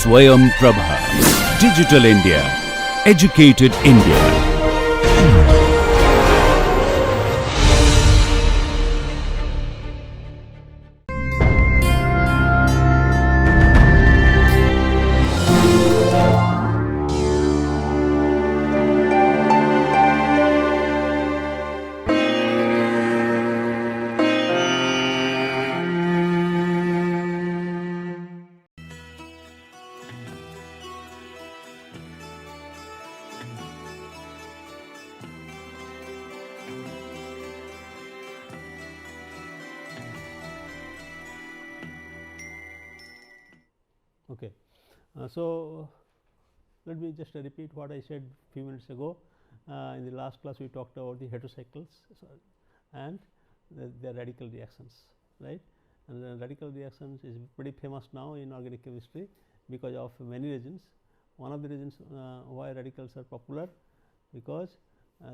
Swayam Prabha. Digital India. Educated India. Okay. So, let me just repeat what I said few minutes ago. In the last class we talked about the heterocycles and their radical reactions, right. And the radical reactions is pretty famous now in organic chemistry because of many reasons. One of the reasons why radicals are popular, because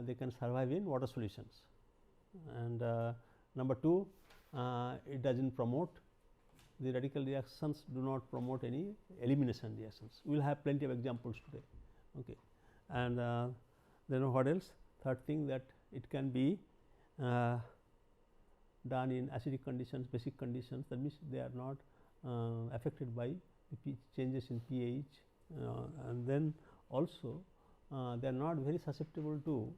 they can survive in water solutions, and number two, it does not promote, the radical reactions do not promote any elimination reactions. We will have plenty of examples today. Okay. And then what else? Third thing, that it can be done in acidic conditions, basic conditions, that means they are not affected by the changes in pH, and then also they are not very susceptible to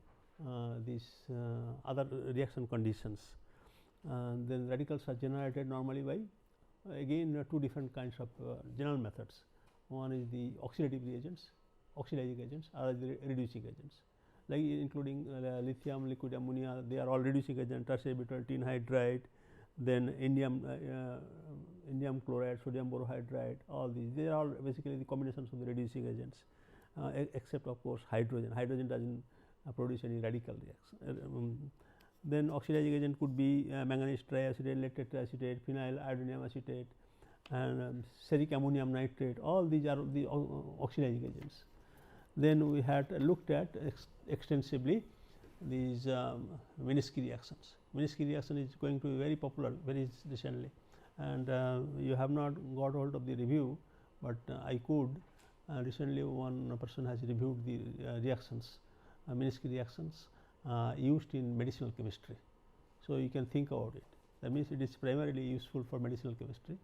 these other reaction conditions. Then radicals are generated normally by again two different kinds of general methods. One is the oxidative reagents, oxidizing agents, or the reducing agents, like including lithium, liquid ammonia, they are all reducing agents, tertiary butyl tin hydride, then indium chloride, sodium borohydride, all these, they are all basically the combinations of the reducing agents, except of course hydrogen. Hydrogen does not produce any radical reaction. Then oxidizing agent could be manganese triacetate, lead tetraacetate, phenyl iodinium acetate, and steric ammonium nitrate, all these are the oxidizing agents. Then we had looked at extensively these Minsky reactions. Minsky reaction is going to be very popular very recently, and you have not got hold of the review, but I could. Recently one person has reviewed the reactions, Minsky reactions used in medicinal chemistry. So, you can think about it, that means it is primarily useful for medicinal chemistry.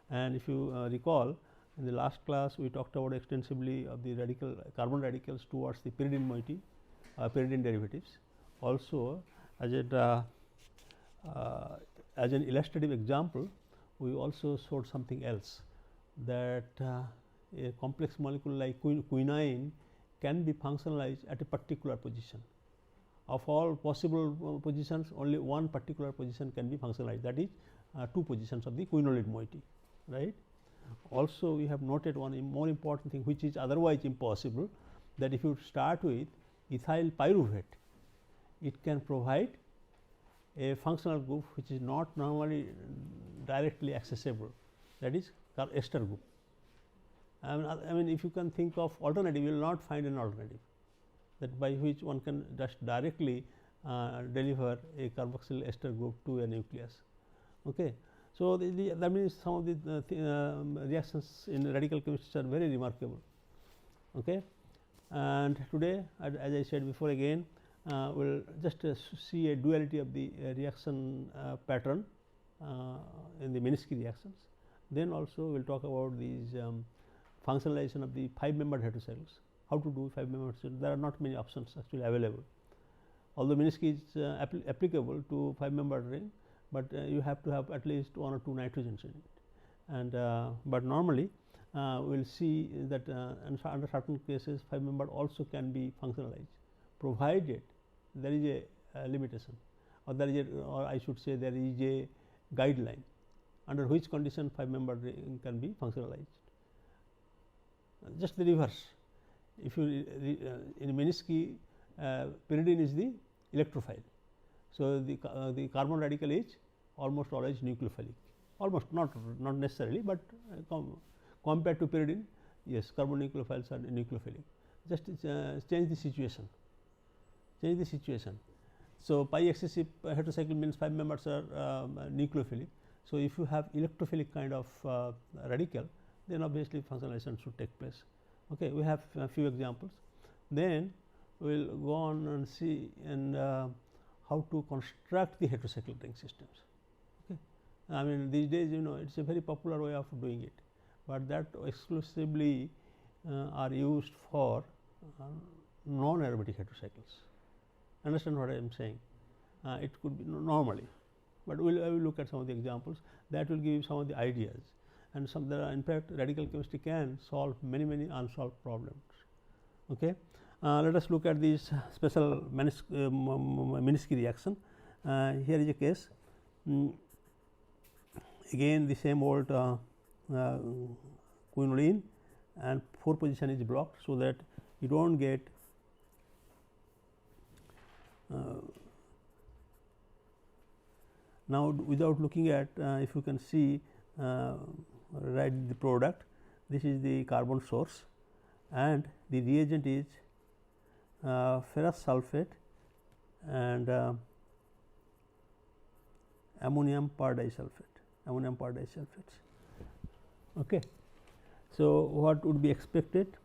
And if you recall, in the last class we talked about extensively of the radical carbon radicals towards the pyridine moiety, pyridine derivatives. Also as an illustrative example, we also showed something else, that a complex molecule like quinine can be functionalized at a particular position. Of all possible positions, only one particular position can be functionalized, that is two positions of the quinolate moiety, right. Also we have noted one more important thing which is otherwise impossible, that if you start with ethyl pyruvate, it can provide a functional group which is not normally directly accessible, that is ester group. I mean if you can think of alternative, you will not find an alternative, that by which one can just directly deliver a carboxyl ester group to a nucleus. Okay. So, that means some of the reactions in radical chemistry are very remarkable. Okay. And today, as I said before, again we will just see a duality of the reaction pattern in the Minsky reactions. Then also we will talk about these functionalization of the 5-membered heterocycles. How to do 5-membered heterocycles? There are not many options actually available. Although Minsky is applicable to 5-membered ring, but you have to have at least 1 or 2 nitrogens in it. And but normally we will see that under certain cases 5-membered also can be functionalized, provided there is a limitation, or there is or I should say there is a guideline under which condition 5-membered ring can be functionalized. Just the reverse, if you in Minsky pyridine is the electrophile. So, the carbon radical is almost always nucleophilic, almost not necessarily, but compared to pyridine, yes, carbon nucleophiles are nucleophilic. Just change the situation, So, pi excessive heterocycle means 5 members are nucleophilic. So, if you have electrophilic kind of radical, then obviously functionalization should take place. Okay, we have a few examples. Then we will go on and see and how to construct the heterocyclic ring systems. Okay. I mean, these days, you know, it is a very popular way of doing it, but that exclusively are used for non-aromatic heterocycles. Understand what I am saying? It could be normally, but I will look at some of the examples that will give you some of the ideas, and some there are, in fact, radical chemistry can solve many unsolved problems. Okay. Let us look at this special Minsky reaction. Here is a case. Again the same old quinoline, and 4 position is blocked, so that you do not get now without looking at if you can see write the product. This is the carbon source and the reagent is ferrous sulphate and ammonium perdisulphate, Okay. So, what would be expected?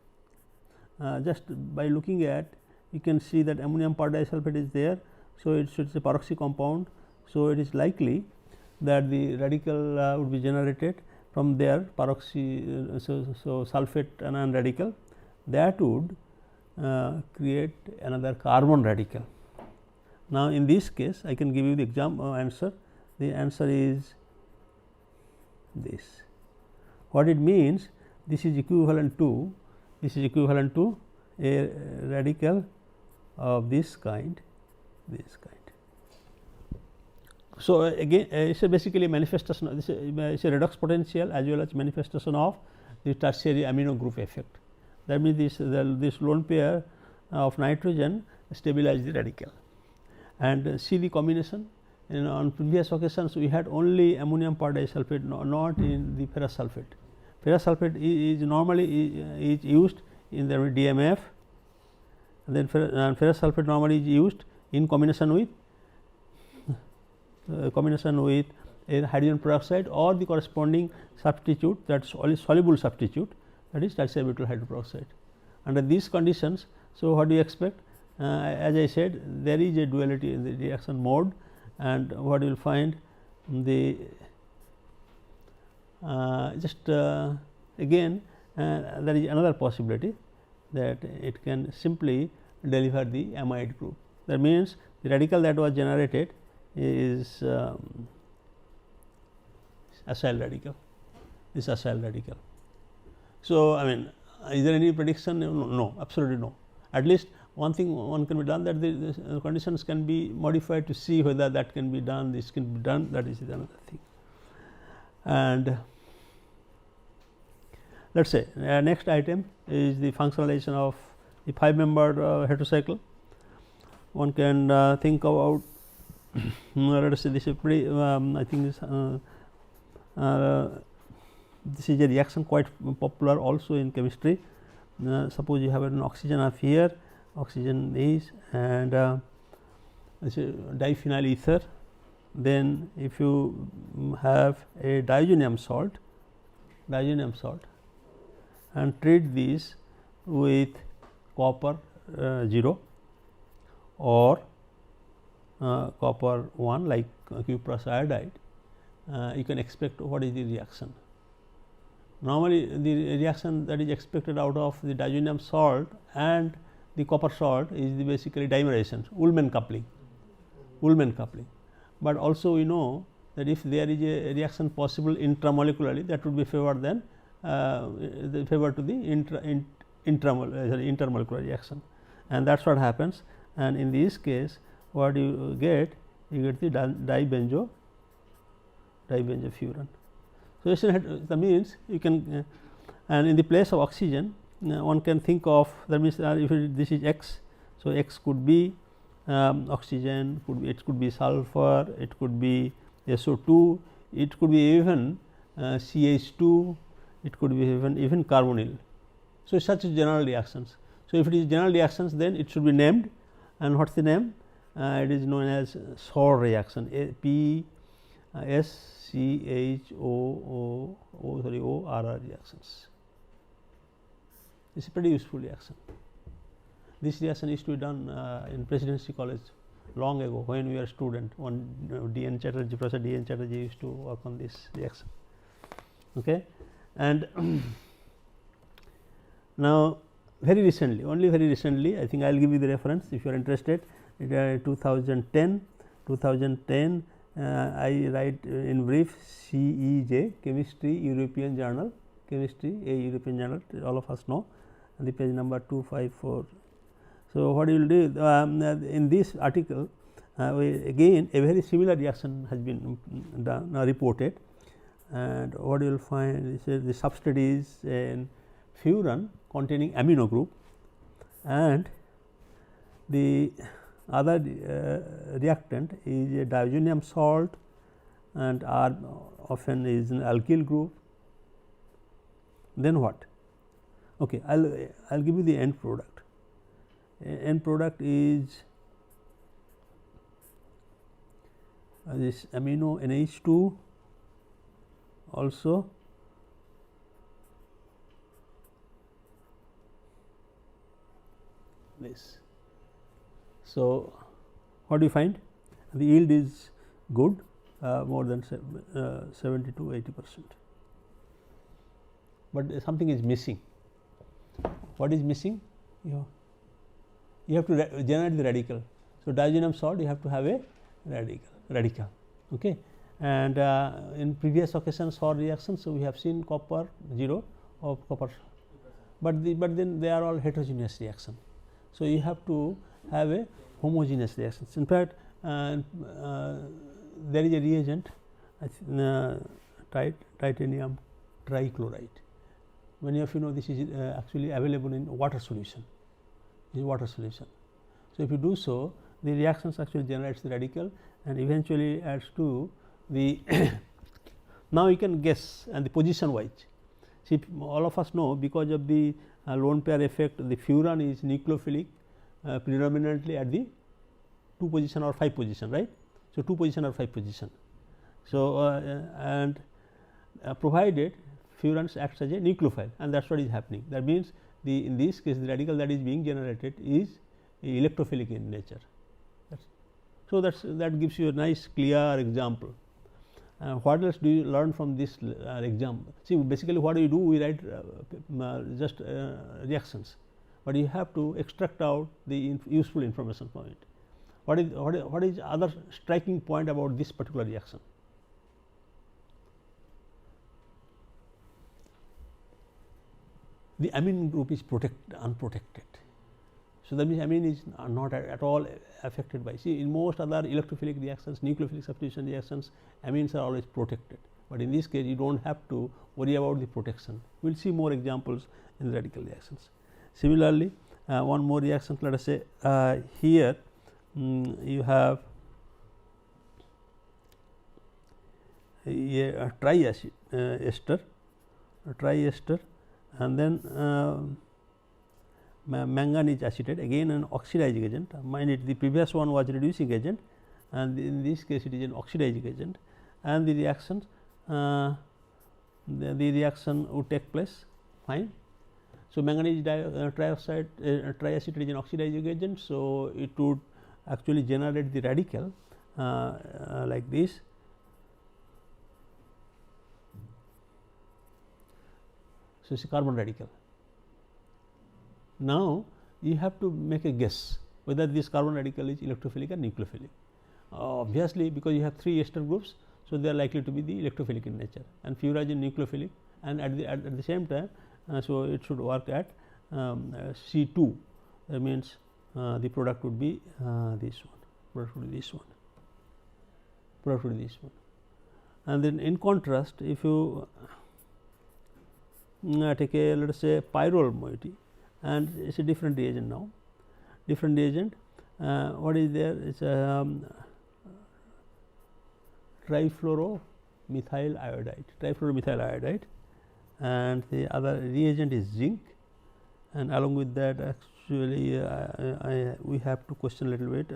Just by looking at, you can see that ammonium perdisulphate is there. So, it is a peroxy compound. So, it is likely that the radical would be generated from there, peroxy. So, sulphate and radical that would create another carbon radical. Now, in this case I can give you the example answer. The answer is this. What it means? This is equivalent to a radical of this kind. So, again it is basically a manifestation. This is a redox potential as well as manifestation of the tertiary amino group effect. That means this lone pair of nitrogen stabilize the radical, and see the combination. On previous occasions we had only ammonium perdisulphate, not in the ferrous sulphate. Ferrous sulphate is normally is used in the DMF, and then ferrous sulphate normally is used in combination with a hydrogen peroxide or the corresponding substitute, that is soluble substitute, that is tertiary butyl hydroperoxide. Under these conditions, so what do you expect? As I said, there is a duality in the reaction mode, and what you will find the again there is another possibility that it can simply deliver the amide group. That means, the radical that was generated is acyl radical, this acyl radical. So, I mean, is there any prediction? No, absolutely no. At least one thing one can be done, that the conditions can be modified to see whether that can be done, this can be done, that is another thing. And let us say next item is the functionalization of the 5-membered heterocycle. One can think about let us say this is pretty I think this is a reaction quite popular also in chemistry. Suppose you have an oxygen up here, oxygen is, and this is diphenyl ether. Then if you have a diazonium salt and treat these with copper 0 or copper 1 like cuprous iodide, you can expect what is the reaction. Normally, the reaction that is expected out of the diazonium salt and the copper salt is the basically dimerization, Ullmann coupling. But also we know that if there is a reaction possible intramolecularly, that would be favored than favor to the intermolecular reaction, and that is what happens. And in this case, what you get the dibenzofuran. So, that means you can and in the place of oxygen one can think of, that means if this is X. So, X could be oxygen, it could be sulfur, it could be SO2, it could be even CH2, it could be even carbonyl. So, such general reactions. So, if it is general reactions, then it should be named, and what is the name? It is known as SOR reaction, ORR reactions. This is a pretty useful reaction. This reaction used to be done in Presidency College long ago when we were student. One D.N. Chatterjee, Professor D.N. Chatterjee used to work on this reaction. Okay. And now very recently, only very recently, I think I will give you the reference if you are interested. 2010, I write in brief CEJ, Chemistry European Journal, Chemistry a European Journal, all of us know, and the page number 254. So, what you will do in this article, again a very similar reaction has been done, reported, and what you will find is the substrate is an furan containing amino group, and the other reactant is a diazonium salt, and R often is an alkyl group. Then what? Okay, I'll give you the end product. End product is this amino NH2 also this. So, what do you find? The yield is good, more than 70 to 80%, but something is missing. What is missing? You have to generate the radical. So, diazonium salt you have to have a radical. Okay. And in previous occasions for reactions, so we have seen copper 0 of copper, but then they are all heterogeneous reaction. So, you have to have a homogeneous reactions. In fact, there is a reagent titanium trichloride. Many of you know this is actually available in water solution. This is water solution. So, if you do so, the reactions actually generates the radical and eventually adds to the now you can guess and the position wise. See, all of us know because of the lone pair effect, the furan is nucleophilic predominantly at the 2 position or 5 position, right. So, 2 position or 5 position. So, and provided furans acts as a nucleophile, and that is what is happening. That means, in this case the radical that is being generated is electrophilic in nature. So, that gives you a nice clear example. What else do you learn from this example? See, basically what do? We write just reactions, but you have to extract out the useful information from it. What is other striking point about this particular reaction? The amine group is unprotected. So, that means amine is not at all affected by. See, in most other electrophilic reactions, nucleophilic substitution reactions, amines are always protected, but in this case you do not have to worry about the protection. We will see more examples in the radical reactions. Similarly, one more reaction, let us say here you have a triester, and then manganese acetate, again an oxidizing agent. Mind it, the previous one was reducing agent, and in this case it is an oxidizing agent, and the reactions the reaction would take place fine. So, manganese triacetate is an oxidizing agent. So, it would actually generate the radical like this. So, it is a carbon radical. Now, you have to make a guess whether this carbon radical is electrophilic or nucleophilic. Obviously, because you have 3 ester groups, so they are likely to be the electrophilic in nature, and furans is nucleophilic, and at the same time, so it should work at C2. That means the product would be this one, product would be this one, product would be this one. And then in contrast, if you take a, let us say, pyrrole moiety, and it is a different reagent now, different reagent. What is there? It is a trifluoromethyl iodide, and the other reagent is zinc, and along with that actually we have to question a little bit.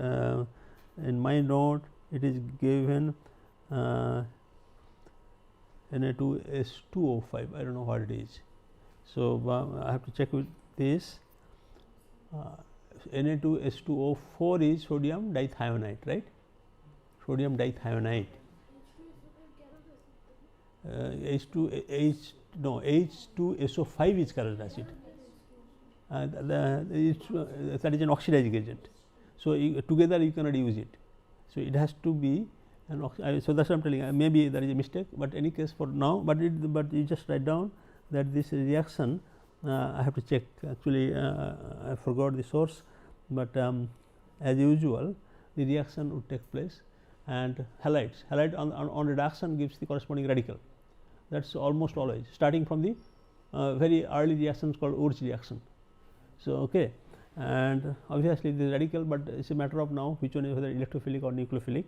In my note it is given Na2S2O5, I do not know what it is. So, I have to check with this. Na2S2O4 is sodium dithionite, right? Sodium dithionite. H2SO5 is chiral acid. That is an oxidizing agent. So, together you cannot use it. So, it has to be an so that is what I am telling you. Maybe there is a mistake, but any case for now, but you just write down that this reaction I have to check. Actually, I forgot the source, but as usual the reaction would take place, and halide on reduction gives the corresponding radical. That is almost always starting from the very early reactions called Urge reaction. So, okay, and obviously this is radical, but it is a matter of now which one is whether electrophilic or nucleophilic,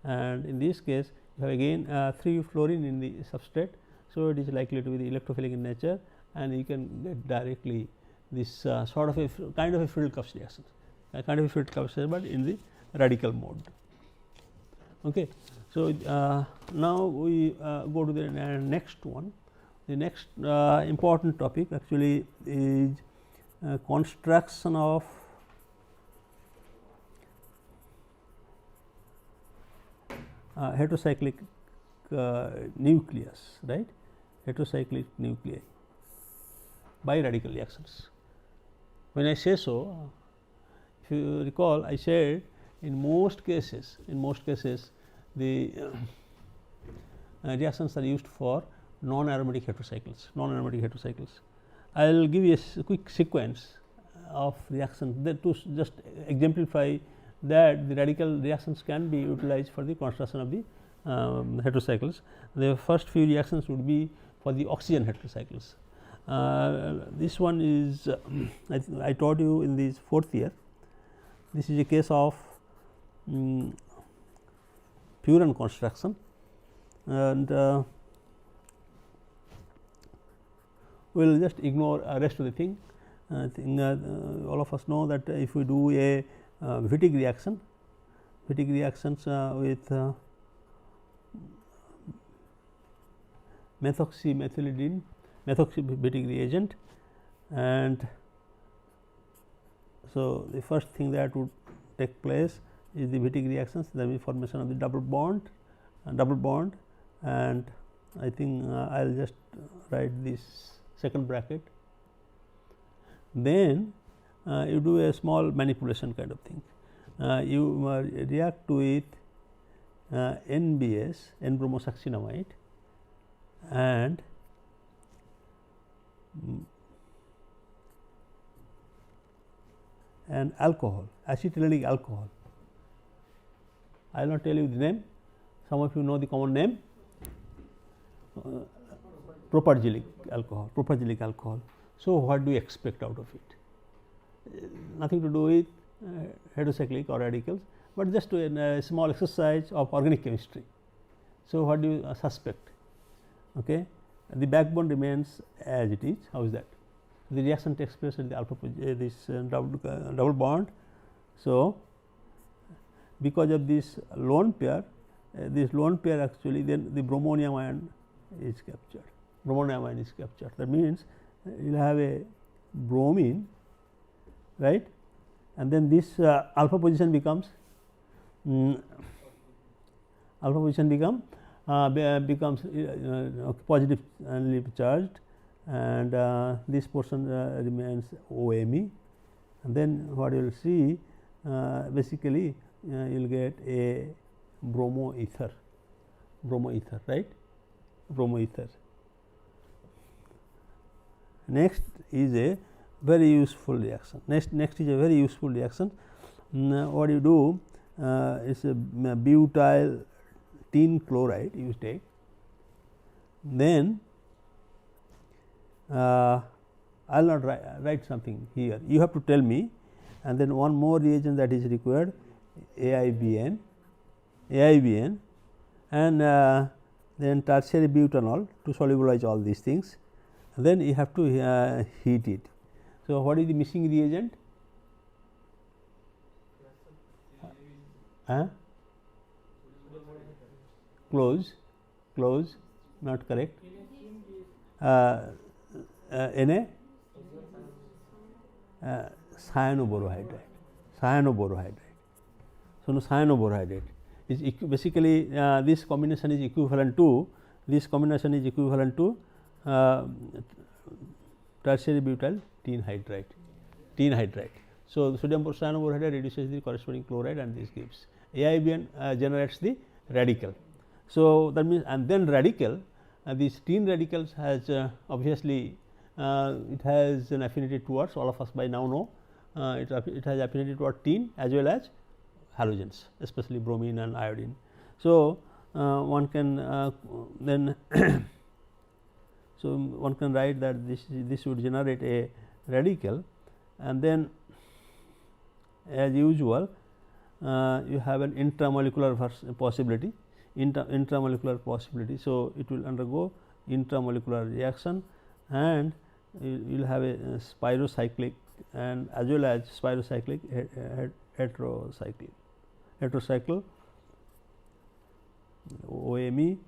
and in this case you have again 3 fluorine in the substrate. So, it is likely to be the electrophilic in nature, and you can get directly this sort of a kind of a Friedel-Crafts reaction, but in the radical mode. Okay. So, now we go to the next one. The next important topic actually is construction of heterocyclic nucleus, right? Heterocyclic nuclei by radical reactions. When I say so, if you recall, I said in most cases the reactions are used for non-aromatic heterocycles. I will give you a quick sequence of reactions that to just exemplify that the radical reactions can be utilized for the construction of the heterocycles. The first few reactions would be for the oxygen heterocycles. This one is I taught you in this 4th year. This is a case of furan construction, and we will just ignore rest of the thing. I think all of us know that if we do a Wittig reactions with methoxymethylidine, methoxy-Wittig reagent, and so the first thing that would take place is the Wittig reactions, the formation of the double bond, and I think I will just write this second bracket. Then you do a small manipulation kind of thing. You react with NBS, N-bromosuccinamide, and alcohol, acetylenedic alcohol. I will not tell you the name, some of you know the common name, propargylic alcohol. So, what do you expect out of it? Nothing to do with heterocyclic or radicals, but just a small exercise of organic chemistry. So, what do you suspect? Okay. The backbone remains as it is. How is that? The reaction takes place at the alpha this double bond. So, because of this lone pair actually, then the bromonium ion is captured. That means you will have a bromine, right, and then this alpha position becomes positively charged, and this portion remains OMe, and then what you will see basically you will get a bromo ether, right, bromo ether. Next is a very useful reaction. Next is a very useful reaction. What you do is a butyl tin chloride you take. Then I will not write something here. You have to tell me, and then one more reagent that is required, AIBN, and then tertiary butanol to solubilize all these things. Then you have to heat it. So, what is the missing reagent? close, not correct. Na cyanoborohydride. So, no cyanoborohydride is basically this combination is equivalent to tertiary butyl teen hydride. So, sodium cyanoborohydride reduces the corresponding chloride and this gives AIBN generates the radical. So, that means and then radical these teen radicals has obviously it has an affinity towards, all of us by now know it has affinity towards teen as well as halogens, especially bromine and iodine. So, one can then so one can write that this would generate a radical, and then as usual you have an intramolecular possibility. So, it will undergo intramolecular reaction and you will have a spirocyclic and as well as spirocyclic heterocycle OMe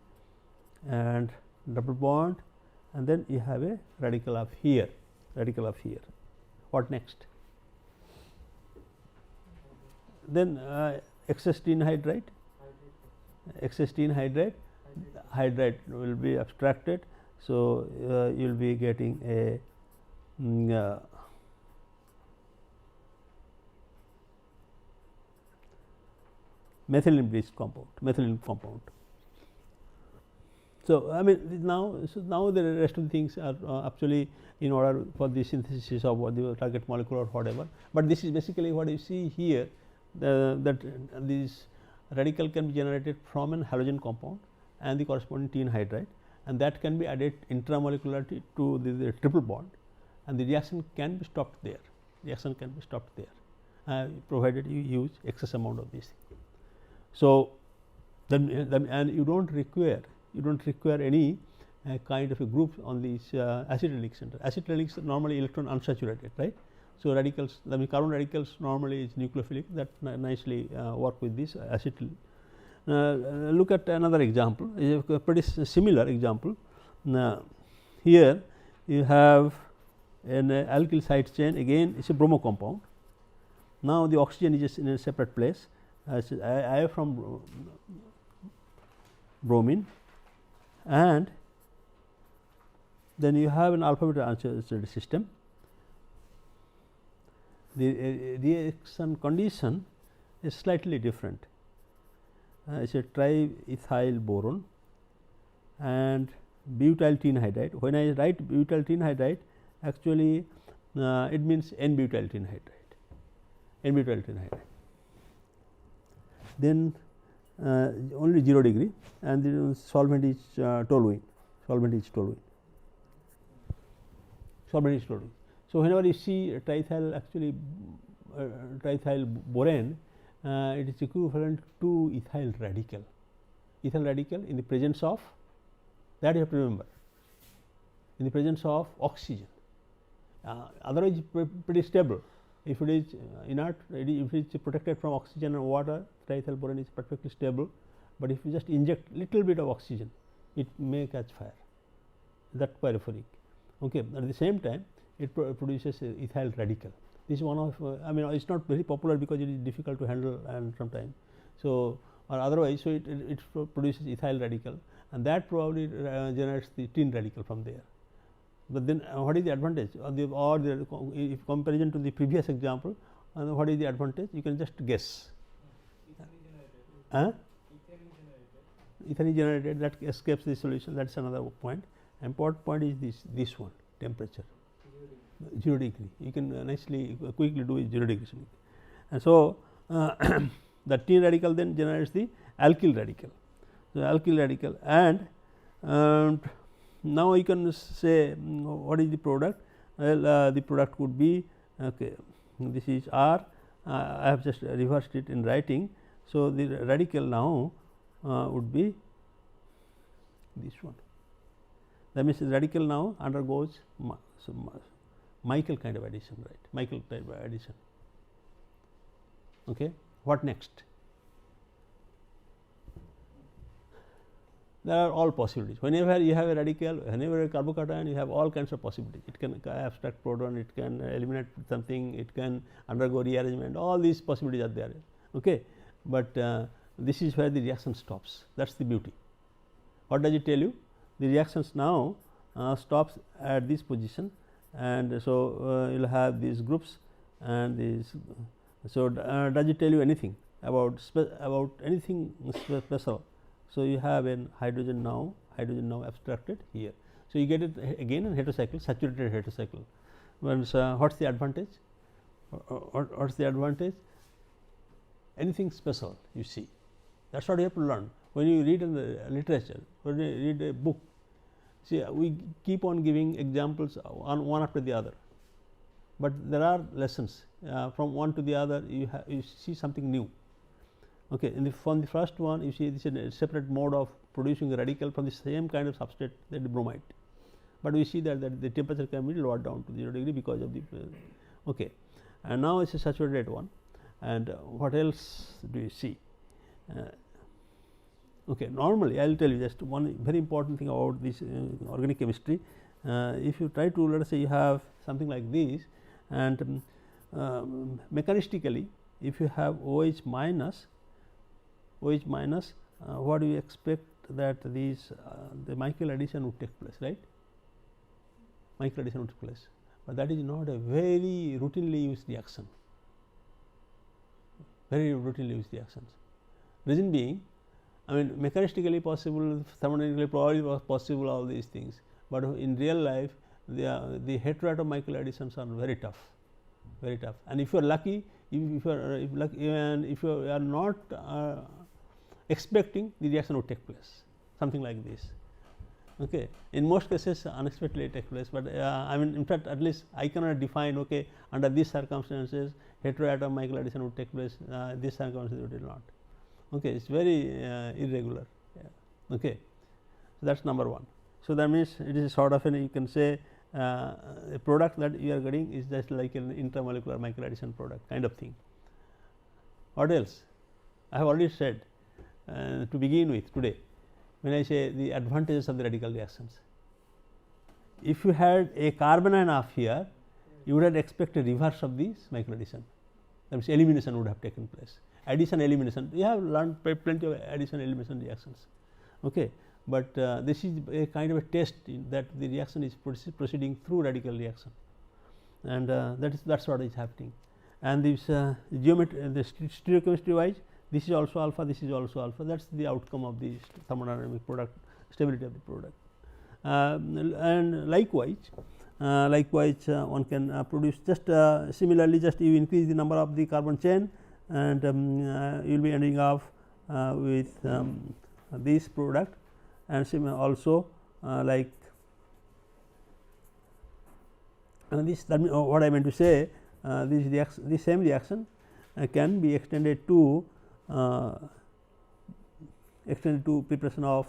and double bond, and then you have a radical of here. What next? Then excess teen hydride will be abstracted. So, you will be getting a methylene based compound. So, I mean now the rest of the things are actually in order for the synthesis of the target molecule or whatever, but this is basically what you see here, that this radical can be generated from an halogen compound and the corresponding teen hydride, and that can be added intramolecularly to the triple bond, and the reaction can be stopped there. Provided you use excess amount of this. So, then and you don't require any kind of a group on these acetylic center. Acetylics are normally electron unsaturated, right. So, radicals, I mean carbon radicals normally is nucleophilic, that nicely work with this acetyl. Look at another example, is a pretty similar example. Here you have an alkyl side chain, again it is a bromo compound. Now, the oxygen is in a separate place, I from bromine, and then you have an alpha beta unsaturated system. The reaction condition is slightly different. It is a triethyl boron and butyl teen hydride. When I write butyl teen hydride, actually it means N butyl teen hydride. Then only 0 degree, and the solvent is toluene. So, whenever you see triethyl actually triethyl boron, it is equivalent to ethyl radical in the presence of, that you have to remember, in the presence of oxygen. Otherwise, pretty stable. If it is inert, if it is protected from oxygen and water, triethyl boron is perfectly stable, but if you just inject little bit of oxygen, it may catch fire, that pyrophoric. Okay. At the same time, it produces ethyl radical. This is one of I mean it is not very popular because it is difficult to handle and sometimes. So, or otherwise, so it produces ethyl radical, and that probably generates the teen radical from there. But then what is the advantage or the if comparison to the previous example, what is the advantage? You can just guess. Ether is generated, that escapes the solution, that is another point. Important point is this one, temperature 0 degree. You can nicely quickly do it 0 degree. And so, the teen radical then generates the alkyl radical. And now you can say what is the product? Well, the product would be, okay, this is R, I have just reversed it in writing. So, the radical now would be this one. That means, the radical now undergoes Michael kind of addition, right, Michael type of addition. Okay. What next? there are all possibilities. Whenever you have a radical, whenever a carbocation, you have all kinds of possibilities. It can abstract proton, it can eliminate something, it can undergo rearrangement, all these possibilities are there. Okay. But this is where the reaction stops, that is the beauty. What does it tell you? The reactions now stops at this position, and so you will have these groups and these. So, does it tell you anything about anything special? So, you have an hydrogen now abstracted here. So, you get it again in heterocycle, saturated heterocycle. What is the advantage? What is the advantage? Anything special you see, that is what you have to learn. When you read in the literature, when you read a book, see, we keep on giving examples on one after the other, but there are lessons from one to the other. You see something new. Okay. From the first one, you see this is a separate mode of producing a radical from the same kind of substrate, that is bromide, but we see that the temperature can be lowered down to 0 degree because of the okay. And now it is a saturated one. And what else do you see? Okay. Normally, I will tell you just one very important thing about this organic chemistry. If you try to, let us say, you have something like this, and mechanistically, if you have OH minus, what do you expect that these the Michael addition would take place, right? Michael addition would take place, but that is not a very routinely used reaction. Very routinely used reactions. Reason being, I mean, mechanistically possible, thermodynamically probably possible, all these things, but in real life the heteroatom Michael additions are very tough, and if you are lucky, if you are not expecting, the reaction would take place, something like this. Okay. In most cases unexpectedly take place, but I mean, in fact, at least I cannot define, okay, under these circumstances heteroatom Michael addition would take place, these circumstances it will not. Okay. It is very irregular. Yeah. Okay. So, that is number one. So, that means it is sort of you can say a product that you are getting is just like an intermolecular Michael addition product kind of thing. What else? I have already said to begin with today, when I say the advantages of the radical reactions. If you had a carbon ion off here, you would have expected reverse of this Michael addition, that means elimination would have taken place, addition elimination. We have learned plenty of addition elimination reactions. Okay. But this is a kind of a test that the reaction is proceeding through radical reaction, and that is what is happening. And this geometry, the stereochemistry wise, this is also alpha, this is also alpha, that is the outcome of the thermodynamic product, stability of the product. And likewise, one can produce just similarly, just you increase the number of the carbon chain, and you will be ending up with this product, and also like this, that means what I meant to say, this same reaction can be extended to preparation of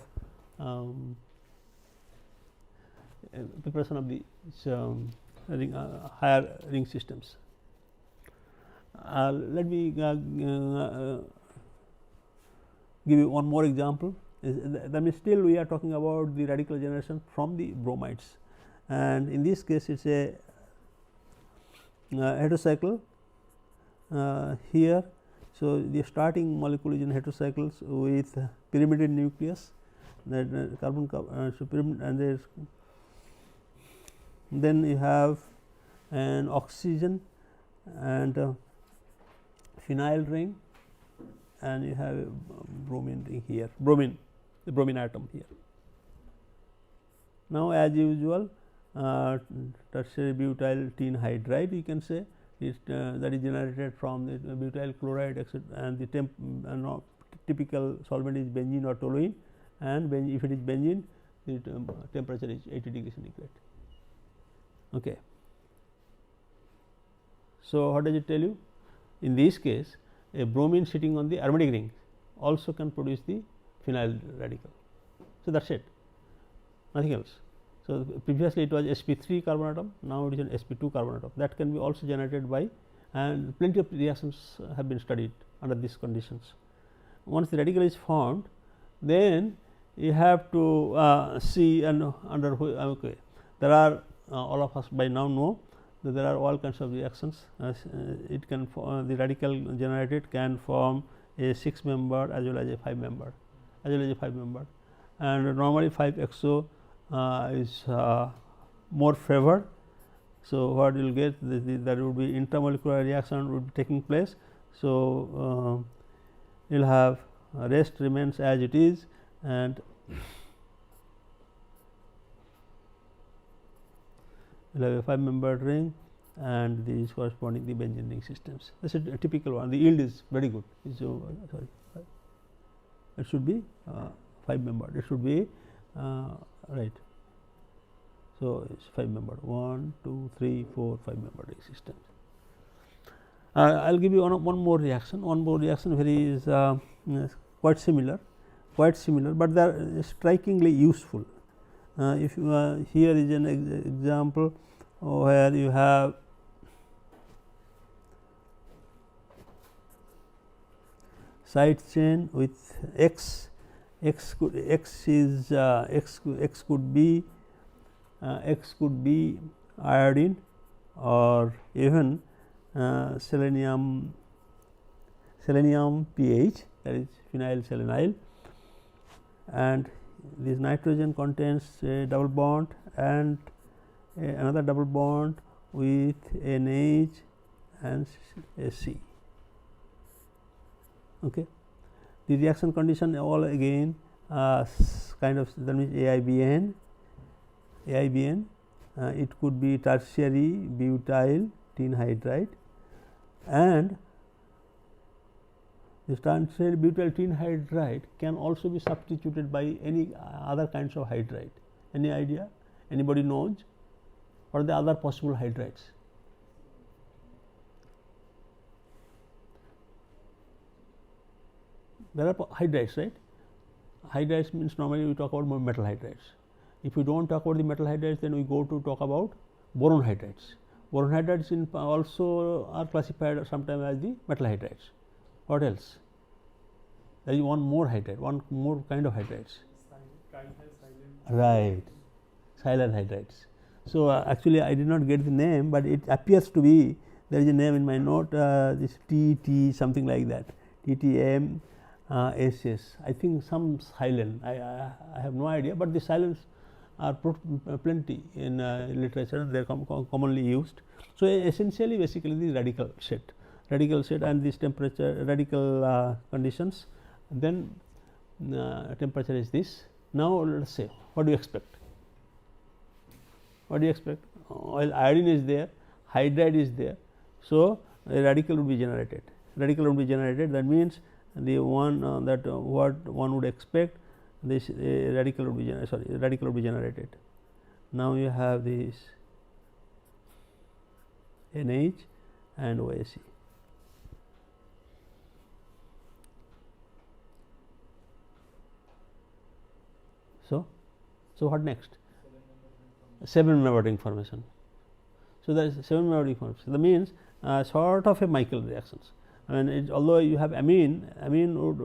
the higher ring systems. Let me give you one more example. That means still we are talking about the radical generation from the bromides, and in this case it is a heterocycle here. So, the starting molecule is in heterocycles with pyrimidine nucleus, that carbon so pyrimid, and there is then you have an oxygen and phenyl ring, and you have a bromine ring here, the bromine atom here. Now, as usual, tertiary butyl tin hydride, you can say that is generated from the butyl chloride, etc., and the typical solvent is benzene or toluene, and if it is benzene, the temperature is 80 degrees centigrade. Okay. So, what does it tell you? In this case, a bromine sitting on the aromatic ring also can produce the phenyl radical. So, that is it, nothing else. So, previously it was sp3 carbon atom, now it is an sp2 carbon atom, that can be also generated by, and plenty of reactions have been studied under these conditions. Once the radical is formed, then you have to see and under okay. There are all of us by now know that there are all kinds of reactions. It can the radical generated can form a 6 member as well as a 5 member, and normally 5-XO is more favored. So, what you will get there will be intermolecular reaction will be taking place. So, you will have rest remains as it is, and you will have a 5 membered ring and these corresponding the benzene ring systems. This is a typical one. The yield is very good. So, sorry, it should be 5 membered. It should be right. So, it is 5 membered 1, 2, 3, 4, 5 membered ring systems. I will give you one more reaction. One more reaction very is quite similar, but they are strikingly useful. If you here is an example where you have side chain with X could be iodine or even selenium pH, that is phenyl selenyl, and this nitrogen contains a double bond and another double bond with NH and a C. Okay. The reaction condition all again kind of that means AIBN. It could be tertiary butyl tin hydride, and this tertiary butyl tin hydride can also be substituted by any other kinds of hydride. Any idea? Anybody knows what are the other possible hydrides? There are hydrides, right? Hydrides means normally we talk about metal hydrides. If we do not talk about the metal hydrides, then we go to talk about boron hydrides. Boron hydrides also are classified sometimes as the metal hydrides. What else? There is one more hydride, one more kind of hydrides. Right, silent hydrides. So, actually I did not get the name, but it appears to be there is a name in my note, this TT something like that, TTM SS. I think some silane. I have no idea, but the silanes are plenty in literature. They are commonly used. So, essentially basically the radical set and this temperature radical conditions, then temperature is this. Now, let us say what do you expect? What do you expect? Well, iodine is there, hydride is there. So, a radical would be generated. That means the one that what one would expect, this radical would be generated. Now, you have this NH and OAC. So what next? 7-membered ring formation. So, there is 7-membered ring formation. That means sort of a Michael reactions. I mean, although you have amine would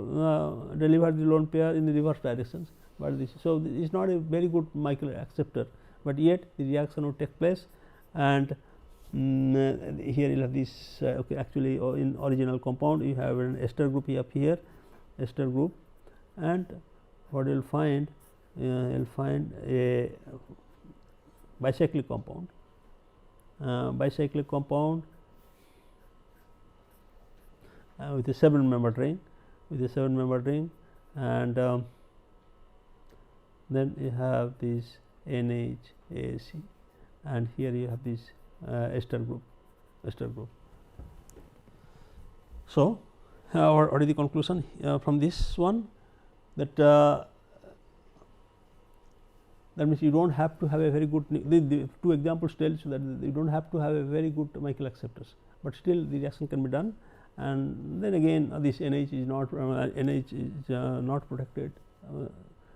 deliver the lone pair in the reverse directions, but this so it is not a very good Michael acceptor, but yet the reaction would take place, and here you have this okay, actually in original compound you have an ester group here, ester group, and what you will find a bicyclic compound, with a 7-membered ring, and then you have this NHAC, and here you have this ester group. So, what is the conclusion from this one? That means you do not have to have a very good, the two examples tells you that you do not have to have a very good Michael acceptors, but still the reaction can be done, and then again this NH is not protected,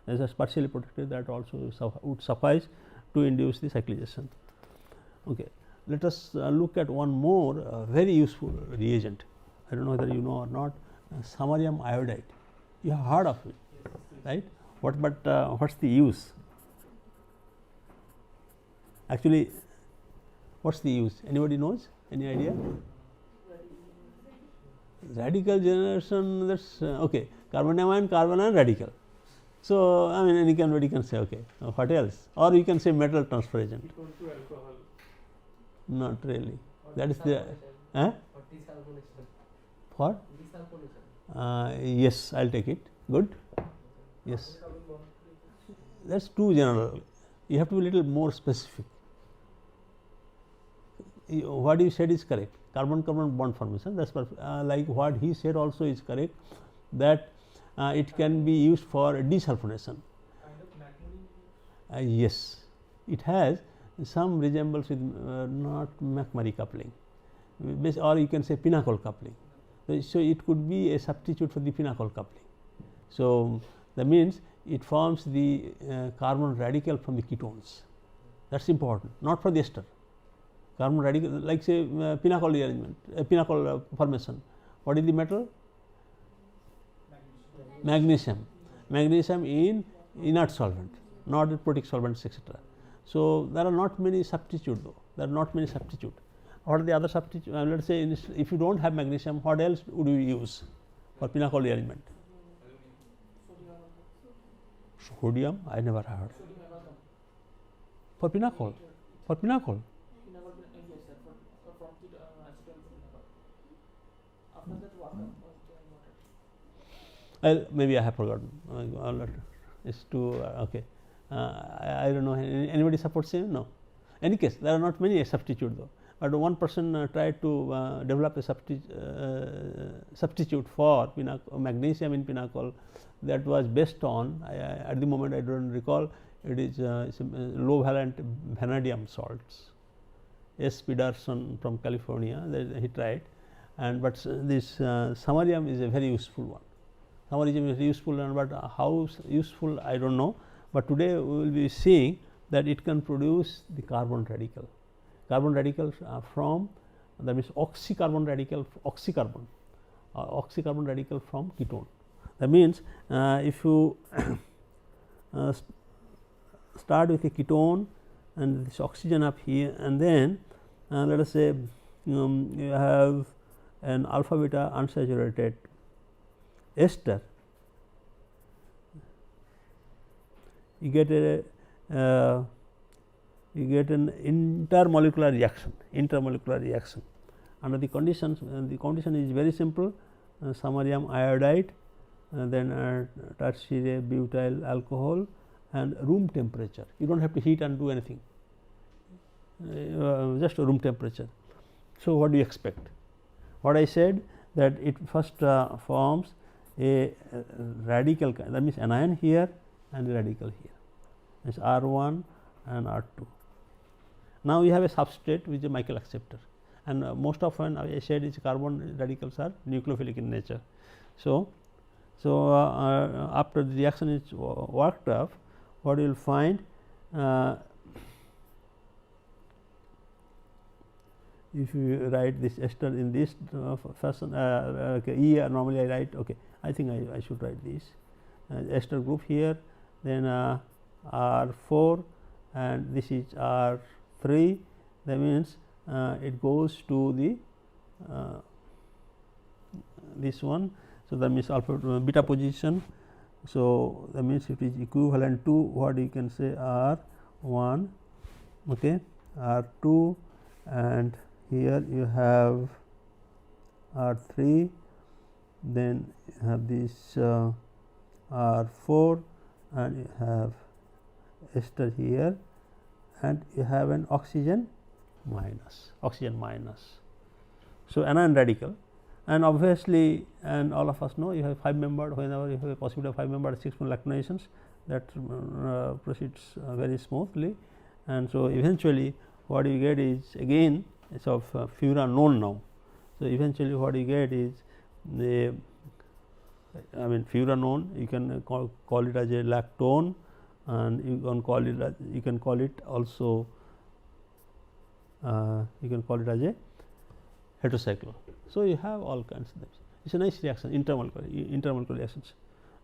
as a partially protected, that also would suffice to induce the cyclization. Okay. Let us look at one more very useful reagent. I do not know whether you know or not, samarium iodide. You have heard of it, right? what's the use? Actually, what's the use? Anybody knows? Any idea? Radical generation, that's okay. Carbonamine, carbon and radical. So, I mean, anybody can say, okay, what else? Or you can say metal transfer agent. Not really. That is the for? Yes, I'll take it. Good. Yes. That's too general. You have to be a little more specific. What you said is correct. Carbon-carbon bond formation. That's like what he said also is correct. That it can be used for desulfonation. Yes, it has some resemblance with not McMurray coupling, or you can say pinnacle coupling. So it could be a substitute for the pinnacle coupling. So that means it forms the carbon radical from the ketones. That's important, not for the ester. Carbon radical, like say pinnacle rearrangement, pinnacle formation. What is the metal? Magnesium. Magnesium in inert solvent, not in protic solvents, etc. So there are not many substitute though. There are not many substitute. What are the other substitute? Let us say if you don't have magnesium, what else would you use for pinnacle rearrangement? Sodium, I never heard. For pinnacle, for pinnacle. Maybe I have forgotten. It's too okay. I don't know. Anybody supports him? No. Any case, there are not many substitute though. But one person tried to develop a substitute for magnesium in pinnacle that was based on, at the moment I don't recall, it is low valent vanadium salts. S. Pedersen from California, he tried, and but this samarium is a very useful one. Samarium is useful one, but how useful I don't know. But today we will be seeing that it can produce the carbon radical. Carbon radicals from, that means oxycarbon radical, oxycarbon radical from ketone. That means if you start with a ketone and this oxygen up here, and then let us say you have an alpha beta unsaturated ester, you get an intermolecular reaction. Under the conditions, the condition is very simple: samarium iodide, then tertiary butyl alcohol, and room temperature. You don't have to heat and do anything, just room temperature. So what do you expect? What I said, that it first forms a radical, that means anion here and a radical here. It's R1 and R2. Now you have a substrate which is a Michael acceptor, and most often I said its carbon radicals are nucleophilic in nature. So after the reaction is worked up, what you will find, if you write this ester in this fashion, okay, normally I write, okay, I think I should write this ester group here, then R4, and this is R3. That means it goes to the this one. So that means alpha beta position. So that means it is equivalent to what you can say R1, okay, R2, and here you have R3, then you have this R4, and you have ester here, and you have an oxygen minus. So anion radical, and obviously, and all of us know, you have 5 membered. Whenever you have a possibility of 5 membered 6 lactonations, that proceeds very smoothly, and so eventually what you get is, again it's of furan known now. So eventually what you get is the, I mean, furan known, you can call it as a lactone, and you can call it also you can call it as a heterocycle. So you have all kinds of things. It's a nice reaction, intermolecular reactions.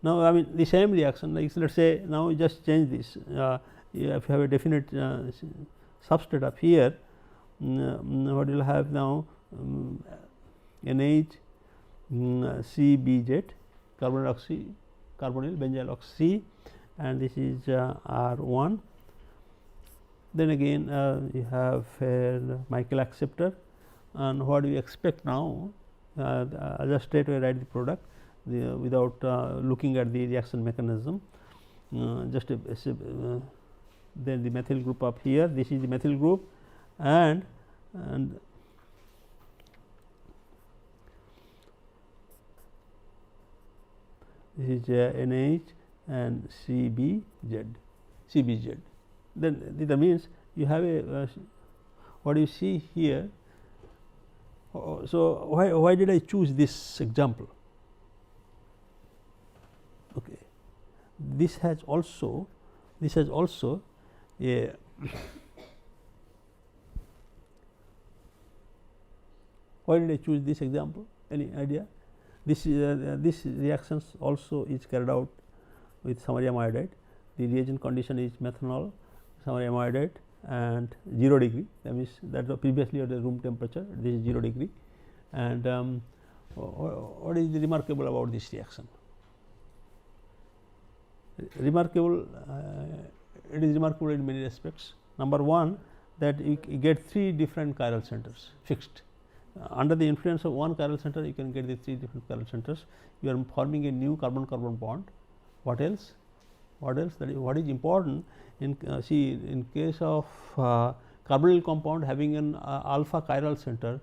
Now, I mean the same reaction, like let us say now we just change this, if you have a definite substrate up here, what you will have now, NH CBZ, carbonyl oxy, carbonyl benzyl oxy, and this is R1. Then again you have a Michael acceptor, and what do you expect now? I just straight away write the product without looking at the reaction mechanism. Then the methyl group up here, this is the methyl group, and this is NH and CBZ. Then that means you have a what you see here. So, why did I choose this example? Okay. This has also a why did I choose this example? Any idea? This reactions also is carried out with samarium iodide. The reagent condition is methanol, samarium iodide, and 0 degree. That means that previously at the room temperature, this is 0 degree. And what is the remarkable about this reaction? Remarkable, it is remarkable in many respects. Number one, that you get 3 different chiral centers fixed. Under the influence of one chiral center, you can get the 3 different chiral centers. You are forming a new carbon-carbon bond. What else? What else? That is what is important in see in case of carbonyl compound having an alpha chiral center,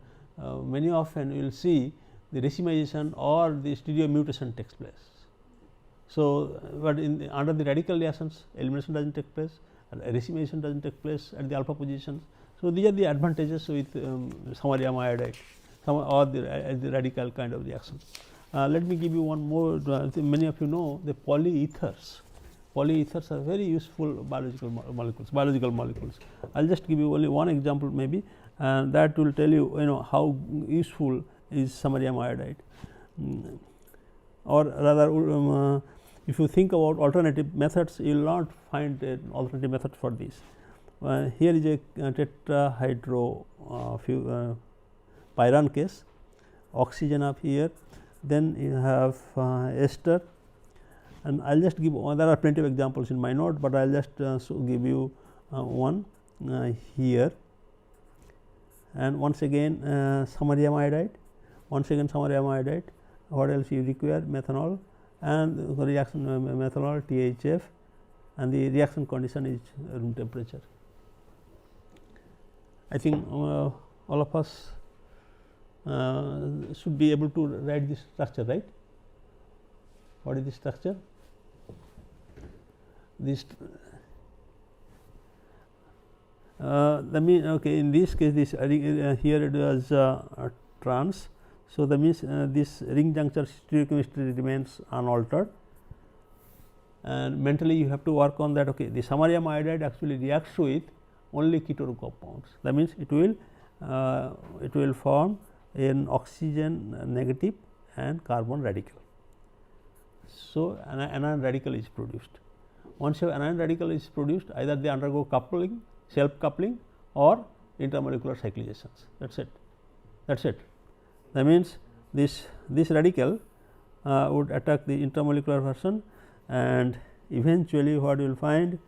many often you will see the racemization or the stereo mutation takes place. So, but in under the radical reactions, elimination does not take place, racemization does not take place at the alpha positions. So, these are the advantages with samarium iodide or the radical kind of reaction. Let me give you one more. Many of you know the polyethers. Polyethers are very useful biological molecules. I will just give you only one example maybe, and that will tell you how useful is samarium iodide. Or rather, if you think about alternative methods, you will not find an alternative method for this. Here is a tetrahydropyran case, oxygen up here, then you have ester, and I will just give there are plenty of examples in my note, but I will just give you one here, and once again samarium iodide, once again samarium iodide. What else you require? Methanol, and reaction methanol THF, and the reaction condition is room temperature. I think all of us should be able to write this structure, right? What is the structure? This okay, in this case this here it was trans. So, that means this ring juncture stereochemistry remains unaltered, and mentally you have to work on that. Okay, the samarium iodide actually reacts with only ketone compounds. That means it will form an oxygen negative and carbon radical. So, an anion radical is produced. Once your anion radical is produced, either they undergo coupling, self coupling, or intermolecular cyclizations. That's it. That's it. That means this radical would attack the intermolecular version, and eventually what you will find?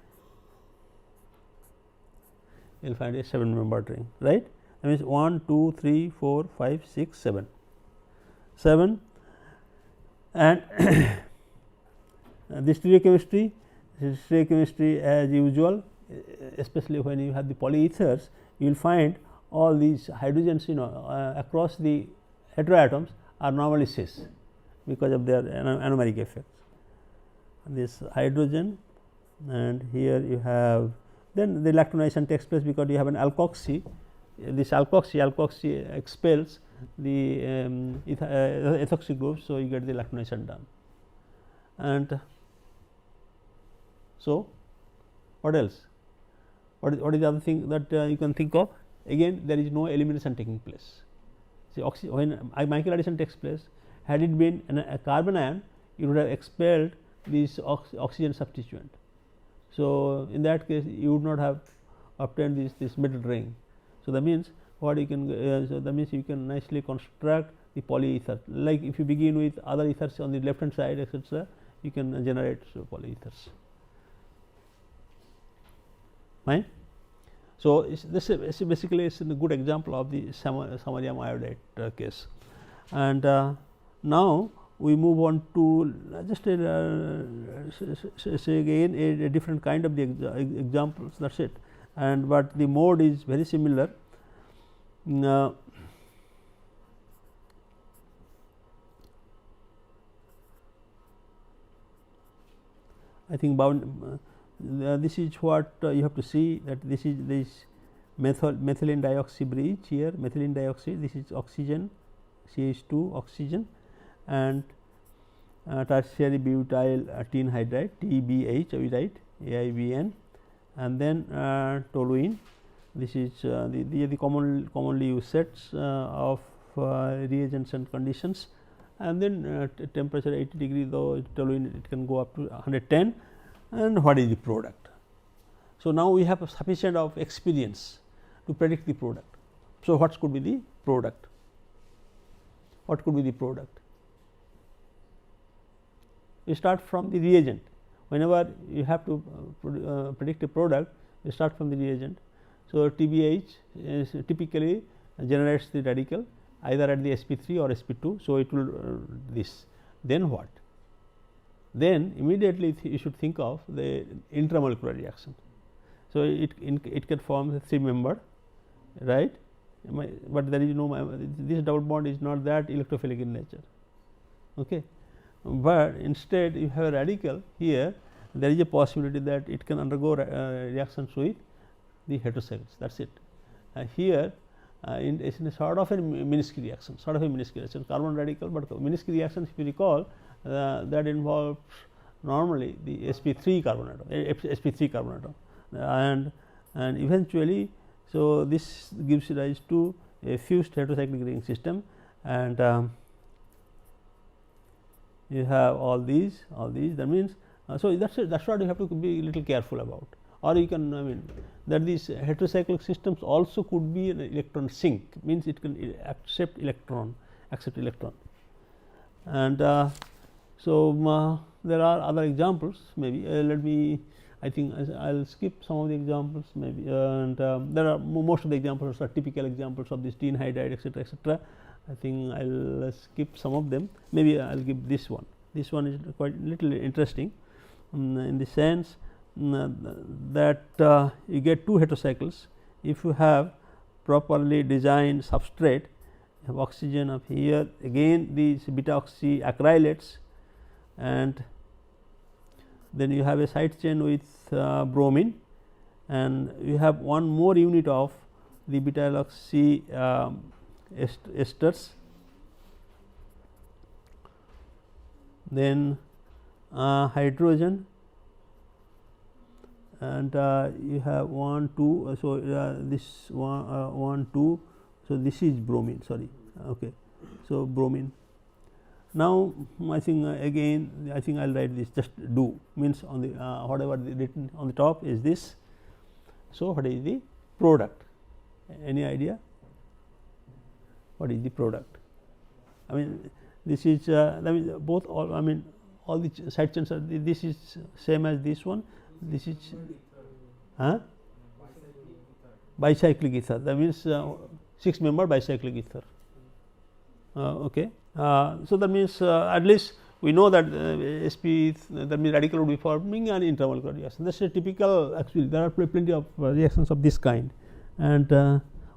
You will find a 7-membered ring, right? That means 1, 2, 3, 4, 5, 6, 7, 7, and this stereochemistry as usual, especially when you have the polyethers, you will find all these hydrogens across the heteroatoms are normally cis because of their anomeric effects. This hydrogen, and here you have, then the lactonization takes place because you have an alkoxy. This alkoxy expels the ethoxy groups, so you get the lactonization done. And so, what else? What is the other thing that you can think of? Again, there is no elimination taking place. See, when Michael addition takes place, had it been a carbon ion, you would have expelled this oxygen substituent. So, in that case you would not have obtained this middle ring. So, that means what you can so that means you can nicely construct the polyether, like if you begin with other ethers on the left hand side, etc., you can generate polyethers. Fine. So, this is basically a good example of the samarium iodide case. And now we move on to just say again a different kind of the examples, that is it, and but the mode is very similar. I think this is what you have to see, that this is this methylene dioxide bridge here, methylene dioxide, this is oxygen, CH2 oxygen, and tertiary butyl tene hydride, TBH we write AIBN, and then toluene. This is the commonly used sets of reagents and conditions, and then temperature 80 degree, though toluene it can go up to 110, and what is the product. So, now we have a sufficient of experience to predict the product. So, what could be the product? What could be the product? You start from the reagent. Whenever you have to predict a product, you start from the reagent. So, TBH is typically generates the radical either at the sp3 or sp2. So, it will this. Then what? Then immediately you should think of the intramolecular reaction. So, it can form a 3 member, right, but there is no, this double bond is not that electrophilic in nature. Okay. But instead you have a radical here, there is a possibility that it can undergo reactions with the heterocycles, that is it. Here in a sort of a Minsky reaction, carbon radical, but Minsky reactions, if you recall, that involves normally the sp3 carbon atom, and eventually. So, this gives rise to a fused heterocyclic ring system, and you have all these that means. So, that is what you have to be little careful about, or you can, I mean, that these heterocyclic systems also could be an electron sink, means it can accept electron, and so there are other examples, maybe let me, I think I will skip some of the examples maybe, and there are most of the examples are typical examples of this tene hydride, etc., etc. I think I will skip some of them, maybe I will give this one. This one is quite little interesting in the sense that you get 2 heterocycles. If you have properly designed substrate, you have oxygen of here, again these beta oxy acrylates, and then you have a side chain with bromine, and you have one more unit of the beta oxy esters, then hydrogen, and you have 1 2. So, this 1 2. So, this is bromine, sorry. Okay. So, bromine. Now, I think again I think I will write this, just do, means on the whatever written on the top is this. So, what is the product? Any idea what is the product? I mean, this is I mean both all, I mean all the side chains are, this is same as this one, this is bicyclic ether, that means 6 member bicyclic ether. Okay. So, that means at least we know that sp, that means radical would be forming an intramolecular reaction. That is a typical, actually there are plenty of reactions of this kind, and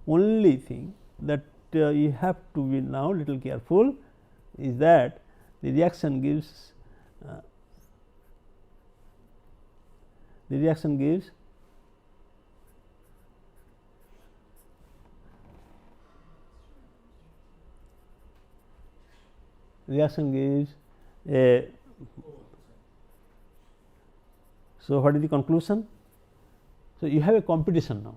only thing that you have to be now little careful is that the reaction gives a. So, what is the conclusion? So, you have a competition now,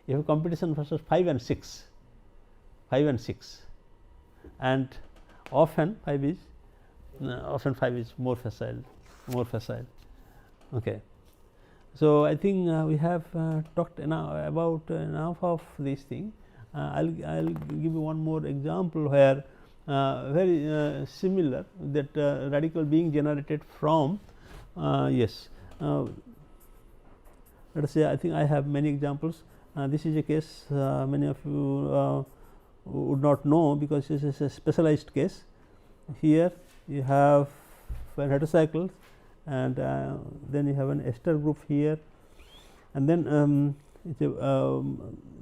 you have a competition versus 5 and 6, and often 5 is option 5 is more facile, more facile. Okay. So, I think we have talked now about enough of this thing. I'll give you one more example where very similar, that radical being generated from yes, let us say, I think I have many examples. This is a case many of you would not know, because this is a specialized case. Here you have an heterocycle, and then you have an ester group here, and then it's a,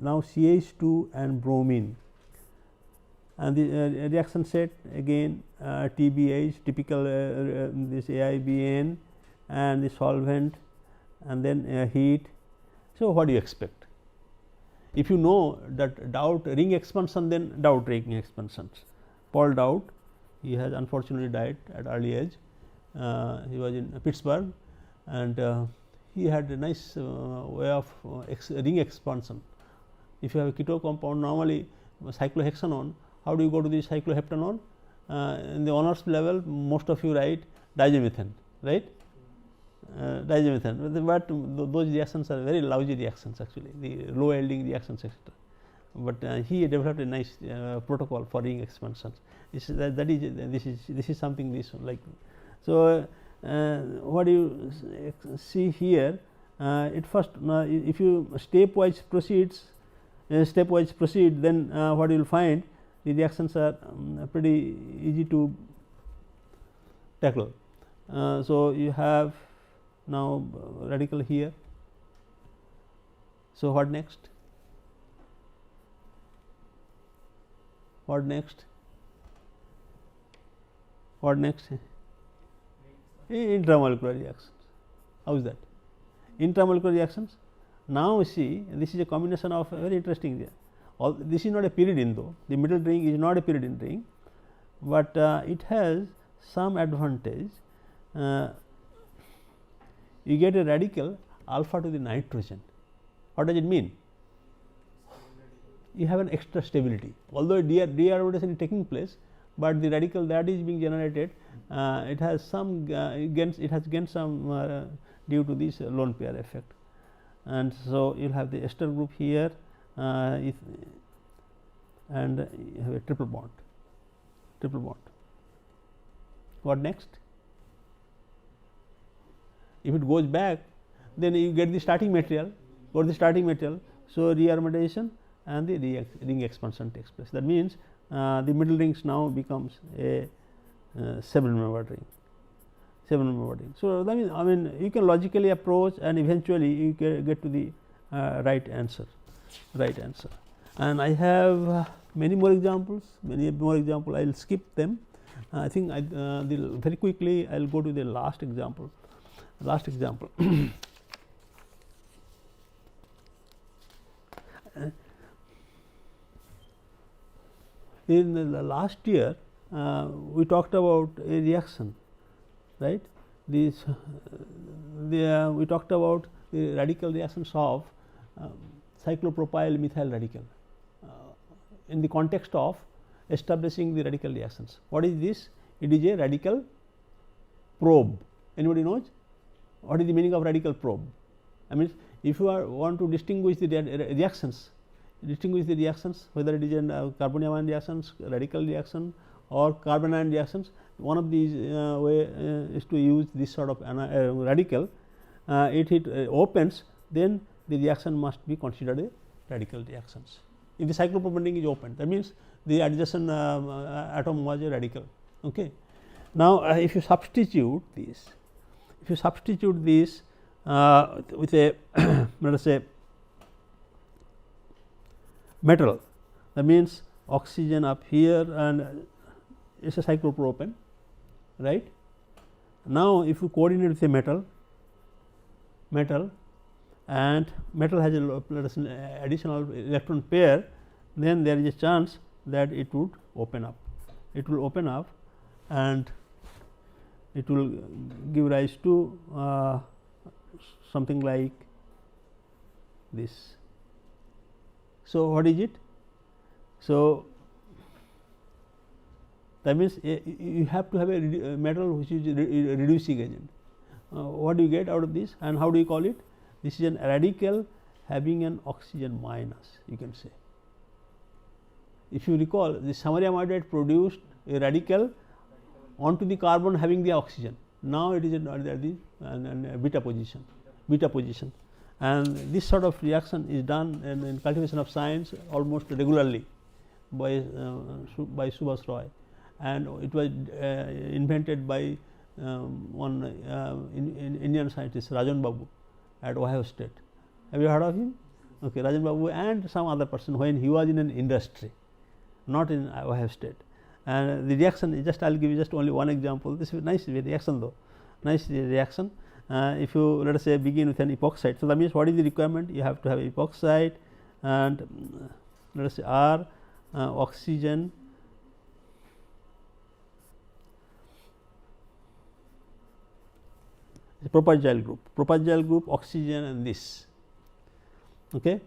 now CH2 and bromine, and the reaction set again TBH, typical this AIBN, and the solvent, and then heat. So, what do you expect? If you know that Dowd ring expansion, then Dowd ring expansions. Paul Dowd, he has unfortunately died at early age. He was in Pittsburgh, and he had a nice way of ring expansion. If you have a keto compound, normally cyclohexanone, how do you go to the cycloheptanone? In the honors level, most of you write diazomethane, right? Diazomethane, but those reactions are very lousy reactions actually, the low yielding reactions, etc. But he developed a nice protocol for ring expansions. This is something this like. So, what you see here, it first if you stepwise proceed, then what you will find, the reactions are pretty easy to tackle. So, you have now radical here. So, what next? What next? What next? Intramolecular reactions. How is that? Intramolecular reactions. Now, see, this is a combination of very interesting. All this is not a pyridine though. The middle ring is not a pyridine ring, but it has some advantage. You get a radical alpha to the nitrogen. What does it mean? You have an extra stability. Although de-arbitration is taking place, but the radical that is being generated, it has some it has gained some due to this lone pair effect. And so, you will have the ester group here, and you have a triple bond. What next? If it goes back, then you get the starting material, So, rearomatization and the ring expansion takes place. That means, the middle rings now becomes a 7-membered ring. So, that means, I mean, you can logically approach, and eventually you can get to the right answer. And I have many more examples. I will skip them. I think very quickly I will go to the last example. In the last year, we talked about a reaction, right? We talked about the radical reactions of cyclopropyl methyl radical in the context of establishing the radical reactions. What is this? It is a radical probe. Anybody knows what is the meaning of radical probe? I mean, if you want to distinguish the reactions, whether it is a carbonium reactions, radical reaction, or carbon ion reactions, one of these way is to use this sort of radical. It opens, then the reaction must be considered a radical reactions. If the cyclopropane is open, that means the adjacent atom was a radical. Okay. Now, if you substitute this, with a let us say metal, that means oxygen up here, and it is a cyclopropane, right. Now, if you coordinate with a metal, and metal has a additional electron pair, then there is a chance that it would open up. And it will give rise to something like this. So, what is it? So, That means, you have to have a metal which is a reducing agent. What do you get out of this, and how do you call it? This is a radical having an oxygen minus, you can say. If you recall, the samarium iodide produced a radical onto the carbon having the oxygen. Now it is at the beta position, and this sort of reaction is done in cultivation of science almost regularly by Subhas Roy, and it was invented by one Indian scientist, Rajan Babu, at Ohio State. Have you heard of him? Okay, Rajan Babu and some other person when he was in an industry, not in Ohio State. And the reaction is just, I will give you just only one example. This is nice reaction though, nice reaction. If you, let us say, begin with an epoxide. So, that means, what is the requirement? You have to have epoxide, and let us say R, oxygen, propyl group, oxygen, and this. Okay.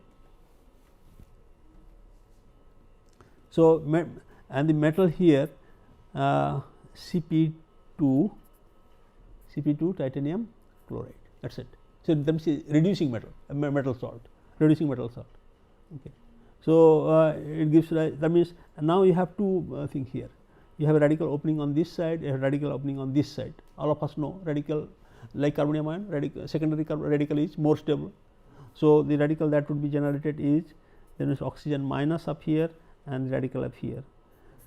So, and the metal here, Cp2 titanium chloride, that is it. So, that is reducing metal salt. Okay. So, it gives that means, now you have two things here. You have a radical opening on this side, a radical opening on this side. All of us know radical, like carbonium ion, secondary radical is more stable. So, the radical that would be generated is, there is oxygen minus up here and radical up here,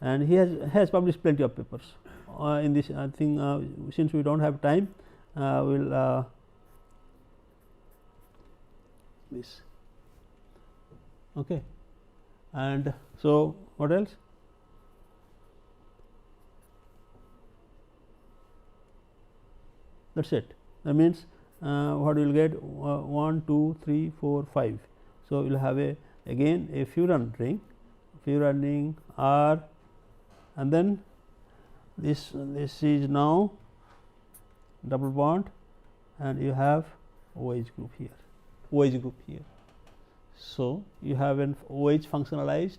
and he has published plenty of papers in this thing. Since we do not have time, we will this. Okay. And so, what else? That is it. That means, what you will get 1, 2, 3, 4, 5. So, you will have again a furan ring R, and then this is now double bond, and you have OH group here. So, you have an OH functionalized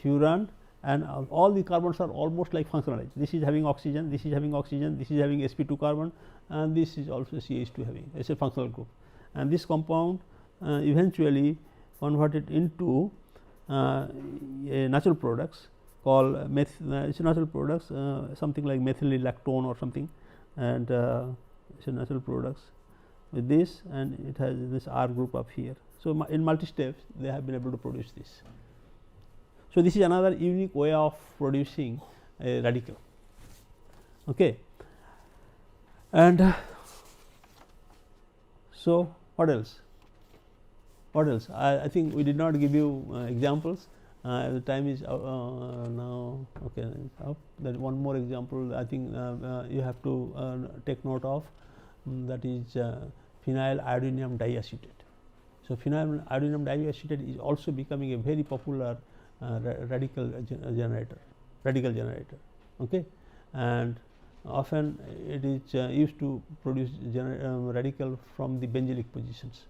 furan, and all the carbons are almost like functionalized. This is having oxygen, this is having oxygen, this is having sp2 carbon, and this is also CH2 having, it is a functional group, and this compound eventually converted into a natural products called it's natural products, something like methylylactone or something, and it's a natural products with this, and it has this R group up here. So, in multi steps they have been able to produce this. So, this is another unique way of producing a radical. Okay. And so, what else? I think we did not give you examples. The time is now okay. That one more example I think you have to take note of, that is phenyl iodinium diacetate. So, phenyl iodinium diacetate is also becoming a very popular radical generator. Okay. And often it is used to produce radical from the benzylic positions.